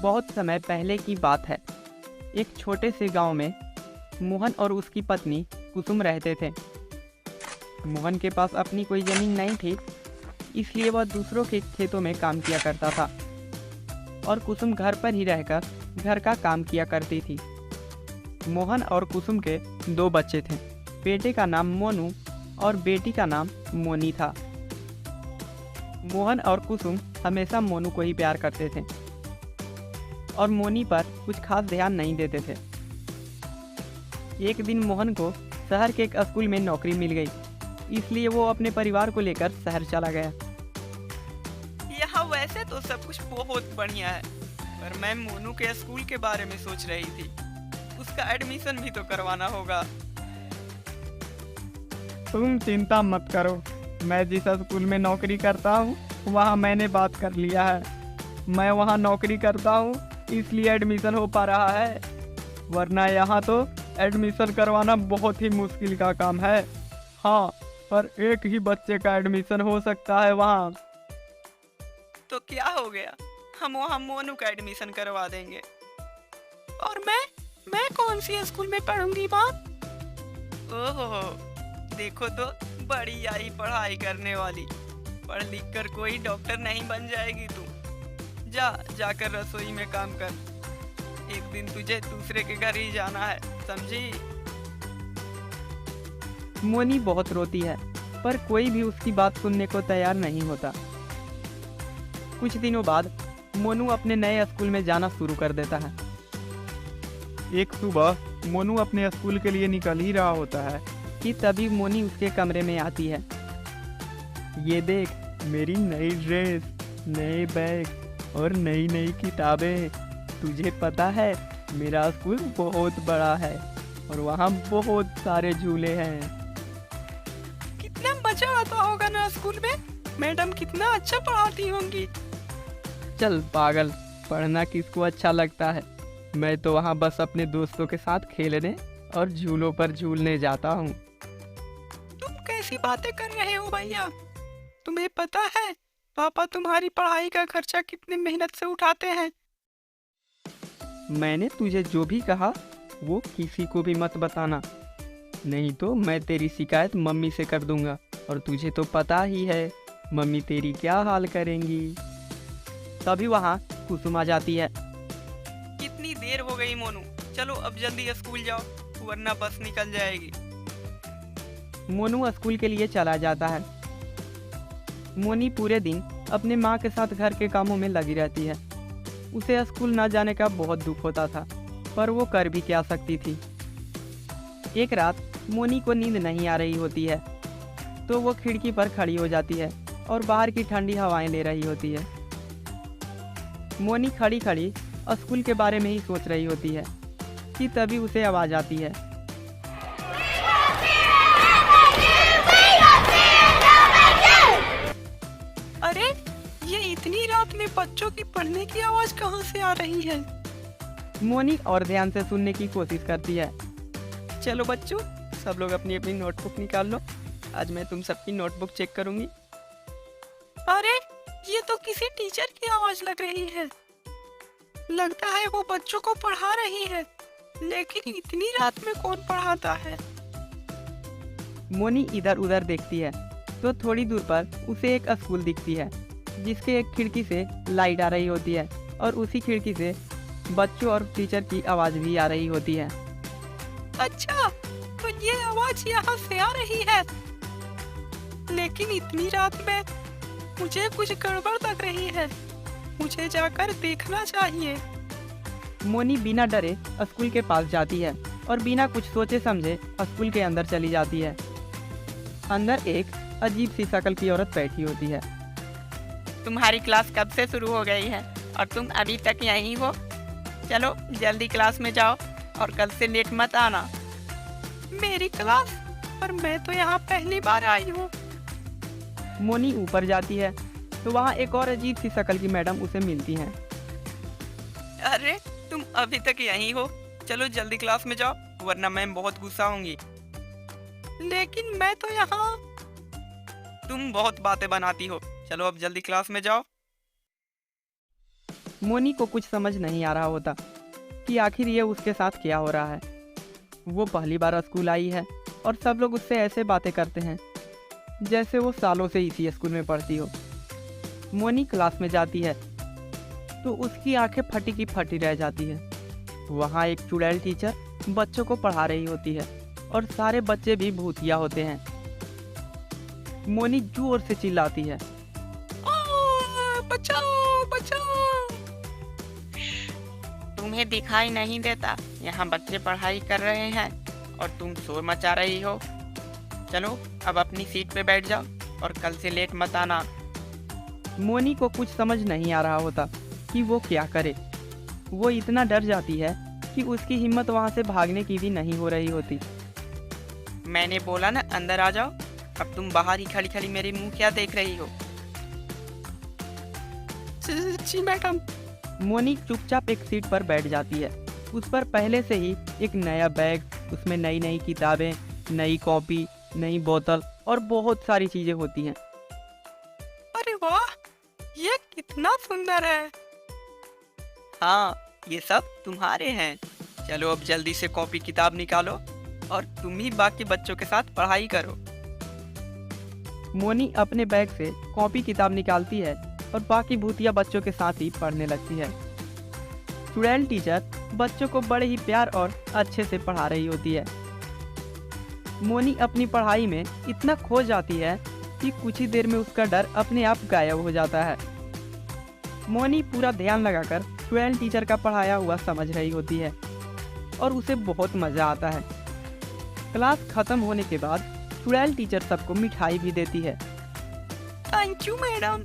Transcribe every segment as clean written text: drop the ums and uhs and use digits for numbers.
बहुत समय पहले की बात है। एक छोटे से गांव में मोहन और उसकी पत्नी कुसुम रहते थे। मोहन के पास अपनी कोई ज़मीन नहीं थी, इसलिए वह दूसरों के खेतों में काम किया करता था और कुसुम घर पर ही रहकर घर का काम किया करती थी। मोहन और कुसुम के दो बच्चे थे। बेटे का नाम मोनू और बेटी का नाम मोनी था। मोहन और कुसुम हमेशा मोनू को ही प्यार करते थे और मोनी पर कुछ खास ध्यान नहीं देते थे। एक दिन मोहन को शहर के एक स्कूल में नौकरी मिल गई, इसलिए वो अपने परिवार को लेकर शहर चला गया। यहाँ वैसे तो सब कुछ बहुत बढ़िया है, पर मैं मोनू के स्कूल के बारे में सोच रही थी। उसका एडमिशन भी तो करवाना होगा। तुम चिंता मत करो, मैं जिस स्कूल में नौकरी करता हूँ वहाँ मैंने बात कर लिया है। मैं वहाँ नौकरी करता हूँ, इसलिए एडमिशन हो पा रहा है, वरना यहाँ तो एडमिशन करवाना बहुत ही मुश्किल का काम है। हाँ, पर एक ही बच्चे का एडमिशन हो सकता है वहाँ। तो क्या हो गया, हम वहाँ मोनू का एडमिशन करवा देंगे। और मैं कौन सी स्कूल में पढ़ूंगी माँ? ओहो, देखो तो बड़ी आई पढ़ाई करने वाली। पढ़ लिख कर कोई डॉक्टर नहीं बन जाएगी तू। जाकर रसोई में काम कर। एक दिन तुझे दूसरे के घर ही जाना है, समझी? मोनी बहुत रोती है, पर कोई भी उसकी बात सुनने को तैयार नहीं होता। कुछ दिनों बाद मोनू अपने नए स्कूल में जाना शुरू कर देता है। एक सुबह मोनू अपने स्कूल के लिए निकल ही रहा होता है कि तभी मोनी उसके कमरे में आती है। ये देख, मेरी नई ड्रेस, नए बैग और नई नई किताबें। तुझे पता है मेरा स्कूल बहुत बड़ा है और वहाँ बहुत सारे झूले हैं। कितना मजा आता होगा ना स्कूल में। मैडम कितना अच्छा पढ़ाती होंगी। चल पागल, पढ़ना किसको अच्छा लगता है। मैं तो वहाँ बस अपने दोस्तों के साथ खेलने और झूलों पर झूलने जाता हूँ। तुम कैसी बातें कर रहे हो भैया? तुम्हें पता है पापा तुम्हारी पढ़ाई का खर्चा कितनी मेहनत से उठाते हैं? मैंने तुझे जो भी कहा वो किसी को भी मत बताना, नहीं तो मैं तेरी शिकायत मम्मी से कर दूंगा और तुझे तो पता ही है मम्मी तेरी क्या हाल करेंगी। तभी वहाँ कुसुम आ जाती है। कितनी देर हो गई मोनू, चलो अब जल्दी स्कूल जाओ, वरना बस निकल जाएगी। मोनू स्कूल के लिए चला जाता है। मोनी पूरे दिन अपने माँ के साथ घर के कामों में लगी रहती है। उसे स्कूल न जाने का बहुत दुख होता था, पर वो कर भी क्या सकती थी। एक रात मोनी को नींद नहीं आ रही होती है, तो वो खिड़की पर खड़ी हो जाती है और बाहर की ठंडी हवाएं ले रही होती है। मोनी खड़ी खड़ी स्कूल के बारे में ही सोच रही होती है कि तभी उसे आवाज़ आती है। अरे, ये इतनी रात में बच्चों की पढ़ने की आवाज कहाँ से आ रही है? मोनी और ध्यान से सुनने की कोशिश करती है। चलो बच्चों, सब लोग अपनी अपनी नोटबुक निकाल लो। आज मैं तुम सबकी नोटबुक चेक करूंगी। अरे, ये तो किसी टीचर की आवाज लग रही है। लगता है वो बच्चों को पढ़ा रही है, लेकिन इतनी रात में कौन पढ़ाता है? मोनी इधर उधर देखती है तो थोड़ी दूर पर उसे एक स्कूल दिखती है, जिसके एक खिड़की से लाइट आ रही होती है और उसी खिड़की से बच्चों और टीचर की आवाज़ भी आ रही होती है। अच्छा, तो ये आवाज यहाँ से आ रही है, लेकिन इतनी रात में मुझे कुछ गड़बड़ लग रही है। मुझे जाकर देखना चाहिए। मोनी बिना डरे स्कूल के पास जाती है और बिना कुछ सोचे समझे स्कूल के अंदर चली जाती है। अंदर एक अजीब सी शक्ल की औरत बैठी होती है। तुम्हारी क्लास कब से शुरू हो गई है और तुम अभी तक यहीं हो? चलो जल्दी क्लास में जाओ और कल से लेट मत आना। मेरी क्लास? पर मैं तो यहाँ पहली बार आई हूँ। मोनी ऊपर जाती है तो वहाँ एक और अजीब सी शक्ल की मैडम उसे मिलती हैं। अरे, तुम अभी तक यहीं हो? चलो जल्दी क्लास में जाओ, वरना मैम बहुत गुस्सा होंगी। लेकिन मैं तो यहाँ। तुम बहुत बातें बनाती हो। चलो अब जल्दी क्लास में जाओ। मोनी को कुछ समझ नहीं आ रहा होता कि आखिर ये उसके साथ क्या हो रहा है। वो पहली बार स्कूल आई है और सब लोग उससे ऐसे बातें करते हैं जैसे वो सालों से इसी स्कूल में पढ़ती हो। मोनी क्लास में जाती है तो उसकी आंखें फटी की फटी रह जाती है। वहाँ एक चुड़ैल टीचर बच्चों को पढ़ा रही होती है और सारे बच्चे भी भूतिया होते हैं। मोनी जोर से चिल्लाती है, बचाओ बचाओ। तुम्हें दिखाई नहीं देता यहाँ बच्चे पढ़ाई कर रहे हैं और तुम शोर मचा रही हो। चलो अब अपनी सीट पे बैठ जाओ और कल से लेट मत आना। मोनी को कुछ समझ नहीं आ रहा होता कि वो क्या करे। वो इतना डर जाती है कि उसकी हिम्मत वहाँ से भागने की भी नहीं हो रही होती। मैंने बोला ना अंदर आ जाओ, अब तुम बाहर ही खड़ी खड़ी मेरे मुंह क्या देख रही हो। जी मैडम। मोनी चुपचाप एक सीट पर बैठ जाती है। उस पर पहले से ही एक नया बैग, उसमें नई नई किताबें, नई कॉपी, नई बोतल और बहुत सारी चीजें होती हैं। अरे वाह, ये कितना सुंदर है। हाँ, ये सब तुम्हारे हैं। चलो अब जल्दी से कॉपी किताब निकालो और तुम ही बाकी बच्चों के साथ पढ़ाई करो। मोनी अपने बैग से कॉपी किताब निकालती है और बाकी भूतिया बच्चों के साथ ही पढ़ने लगती है। चुड़ैल टीचर बच्चों को बड़े ही प्यार और अच्छे से पढ़ा रही होती है। मोनी अपनी पढ़ाई में इतना खो जाती है कि कुछ ही देर में उसका डर अपने आप गायब हो जाता है। मोनी पूरा ध्यान लगाकर चुड़ैल टीचर का पढ़ाया हुआ समझ रही होती है और उसे बहुत मज़ा आता है। क्लास खत्म होने के बाद चुड़ैल टीचर सबको मिठाई भी देती है। Thank you madam.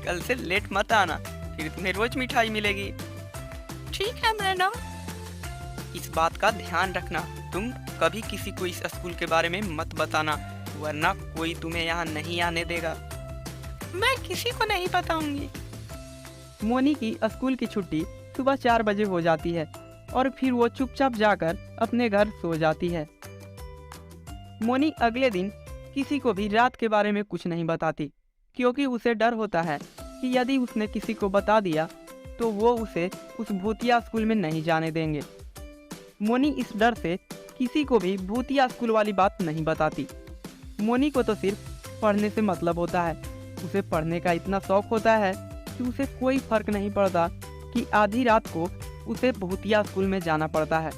कल से लेट मत आना, फिर तुम्हें रोज मिठाई मिलेगी। ठीक है मैडम। इस बात का ध्यान रखना, तुम कभी किसी को इस स्कूल के बारे में मत बताना, वरना कोई तुम्हें यहाँ नहीं आने देगा। मैं किसी को नहीं बताऊंगी। मोनी की स्कूल की छुट्टी सुबह 4 बजे हो जाती है और फिर वो चुपचाप जाकर अपने घर सो जाती है। मोनी अगले दिन किसी को भी रात के बारे में कुछ नहीं बताती, क्योंकि उसे डर होता है कि यदि उसने किसी को बता दिया तो वो उसे उस भूतिया स्कूल में नहीं जाने देंगे। मोनी इस डर से किसी को भी भूतिया स्कूल वाली बात नहीं बताती। मोनी को तो सिर्फ पढ़ने से मतलब होता है। उसे पढ़ने का इतना शौक होता है कि उसे कोई फर्क नहीं पड़ता कि आधी रात को उसे भूतिया स्कूल में जाना पड़ता है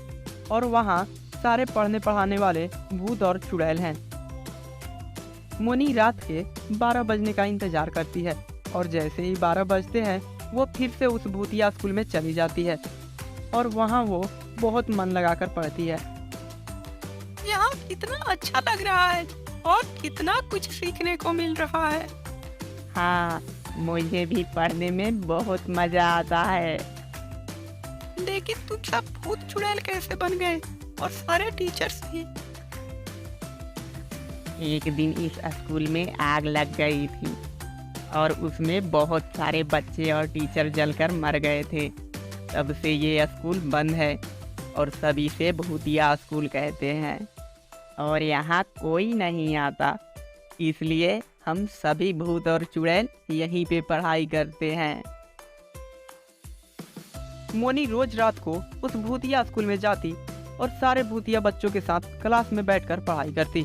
और वहाँ सारे पढ़ने पढ़ाने वाले भूत और चुड़ैल हैं। मोनी रात के 12 बजने का इंतजार करती है और जैसे ही 12 बजते हैं वो फिर से उस भूतिया स्कूल में चली जाती है और वहाँ वो बहुत मन लगाकर पढ़ती है। यहाँ कितना अच्छा लग रहा है और कितना कुछ सीखने को मिल रहा है। हाँ, मुझे भी पढ़ने में बहुत मजा आता है। लेकिन तुम सब भूत चुड़ैल कैसे बन गए और सारे टीचर्स भी? एक दिन इस स्कूल में आग लग गई थी और उसमें बहुत सारे बच्चे और टीचर जलकर मर गए थे। तब से ये स्कूल बंद है और सभी से भूतिया स्कूल कहते हैं और यहाँ कोई नहीं आता, इसलिए हम सभी भूत और चुड़ैल यहीं पे पढ़ाई करते हैं। मोनी रोज रात को उस भूतिया स्कूल में जाती और सारे भूतिया बच्चों के साथ क्लास में बैठकर पढ़ाई करती।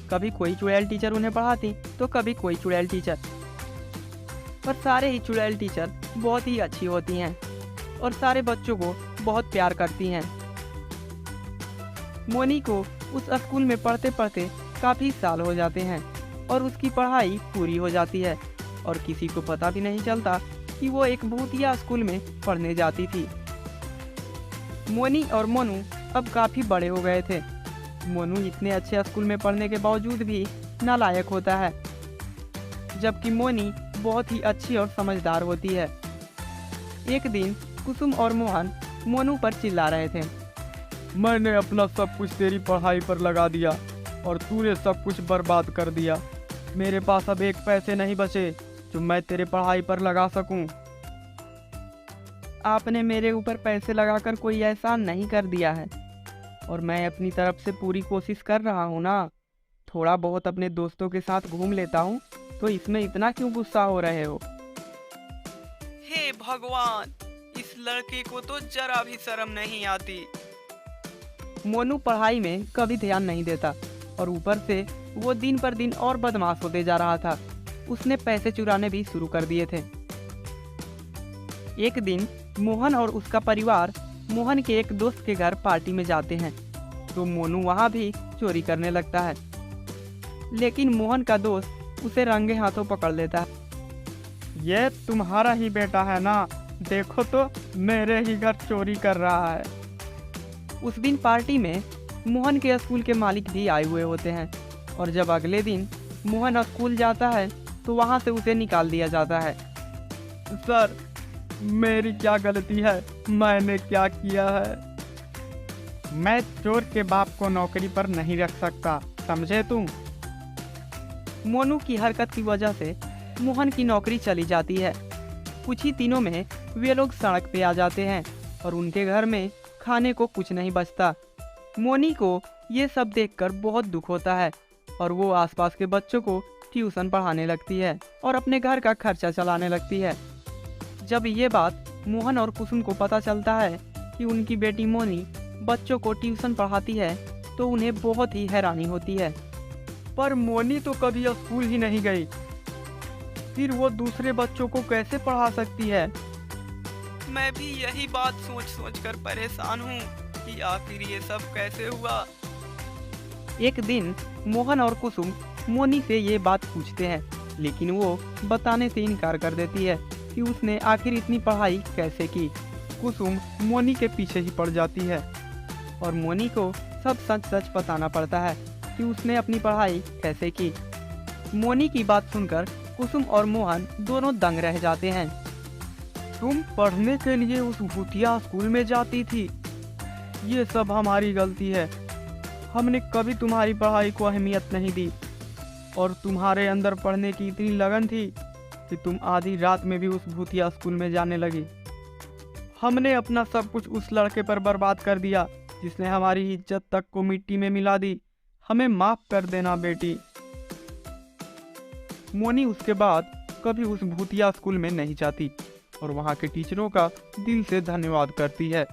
कभी कोई चुड़ैल टीचर उन्हें पढ़ाती तो कभी कोई चुड़ैल टीचर, पर सारे ही चुड़ैल टीचर बहुत ही अच्छी होती हैं और सारे बच्चों को बहुत प्यार करती हैं। मोनी को उस स्कूल में पढ़ते पढ़ते काफ़ी साल हो जाते हैं और उसकी पढ़ाई पूरी हो जाती है और किसी को पता भी नहीं चलता कि वो एक भूतिया स्कूल में पढ़ने जाती थी। मोनी और मोनू अब काफ़ी बड़े हो गए थे। मोनू इतने अच्छे स्कूल में पढ़ने के बावजूद भी नालायक होता है, जबकि मोनी बहुत ही अच्छी और समझदार होती है। एक दिन कुसुम और मोहन मोनू पर चिल्ला रहे थे, मैंने अपना सब कुछ तेरी पढ़ाई पर लगा दिया और तूने सब कुछ बर्बाद कर दिया। मेरे पास अब एक पैसे नहीं बचे जो मैं तेरे पढ़ाई पर लगा सकूं। आपने मेरे ऊपर पैसे लगाकर कोई एहसान नहीं कर दिया है और मैं अपनी तरफ से पूरी कोशिश कर रहा हूँ ना। थोड़ा बहुत अपने दोस्तों के साथ घूम लेता हूँ, तो इसमें इतना क्यों गुस्सा हो रहे हो? हे भगवान, इस लड़के को तो जरा भी शर्म नहीं आती। मोनू पढ़ाई में कभी ध्यान नहीं देता और ऊपर से वो दिन पर दिन और बदमाश होते जा रहा था। उसने पैसे चुराने भी शुरू कर दिए थे। एक दिन मोहन और उसका परिवार मोहन के एक दोस्त के घर पार्टी में जाते हैं, तो मोनू वहाँ भी चोरी करने लगता है। लेकिन मोहन का दोस्त उसे रंगे हाथों पकड़ लेता है। ये तुम्हारा ही बेटा है ना? देखो तो मेरे ही घर चोरी कर रहा है। उस दिन पार्टी में मोहन के स्कूल के मालिक भी आए हुए होते हैं और जब अगले दिन मोहन स्कूल जाता है तो वहाँ से उसे निकाल दिया जाता है। सर, मेरी क्या गलती है? मैंने क्या किया है? मैं चोर के बाप को नौकरी पर नहीं रख सकता, समझे तुम? मोनू की हरकत की वजह से मोहन की नौकरी चली जाती है। कुछ ही दिनों में वे लोग सड़क पे आ जाते हैं और उनके घर में खाने को कुछ नहीं बचता। मोनी को ये सब देखकर बहुत दुख होता है और वो आसपास के बच्चों को ट्यूशन पढ़ाने लगती है और अपने घर का खर्चा चलाने लगती है। जब ये बात मोहन और कुसुम को पता चलता है कि उनकी बेटी मोनी बच्चों को ट्यूशन पढ़ाती है तो उन्हें बहुत ही हैरानी होती है। पर मोनी तो कभी स्कूल ही नहीं गई, फिर वो दूसरे बच्चों को कैसे पढ़ा सकती है? मैं भी यही बात सोच सोच कर परेशान हूँ कि आखिर ये सब कैसे हुआ। एक दिन मोहन और कुसुम मोनी से ये बात पूछते हैं, लेकिन वो बताने से इनकार कर देती है कि उसने आखिर इतनी पढ़ाई कैसे की। कुसुम मोनी के पीछे ही पड़ जाती है और मोनी को सब सच सच बताना पड़ता है कि उसने अपनी पढ़ाई कैसे की। मोनी की बात सुनकर कुसुम और मोहन दोनों दंग रह जाते हैं। तुम पढ़ने के लिए उस भूतिया स्कूल में जाती थी? ये सब हमारी गलती है। हमने कभी तुम्हारी पढ़ाई को अहमियत नहीं दी और तुम्हारे अंदर पढ़ने की इतनी लगन थी कि तुम आधी रात में भी उस भूतिया स्कूल में जाने लगी। हमने अपना सब कुछ उस लड़के पर बर्बाद कर दिया जिसने हमारी इज्जत तक को मिट्टी में मिला दी। हमें माफ कर देना बेटी। मोनी उसके बाद कभी उस भूतिया स्कूल में नहीं जाती और वहाँ के टीचरों का दिल से धन्यवाद करती है।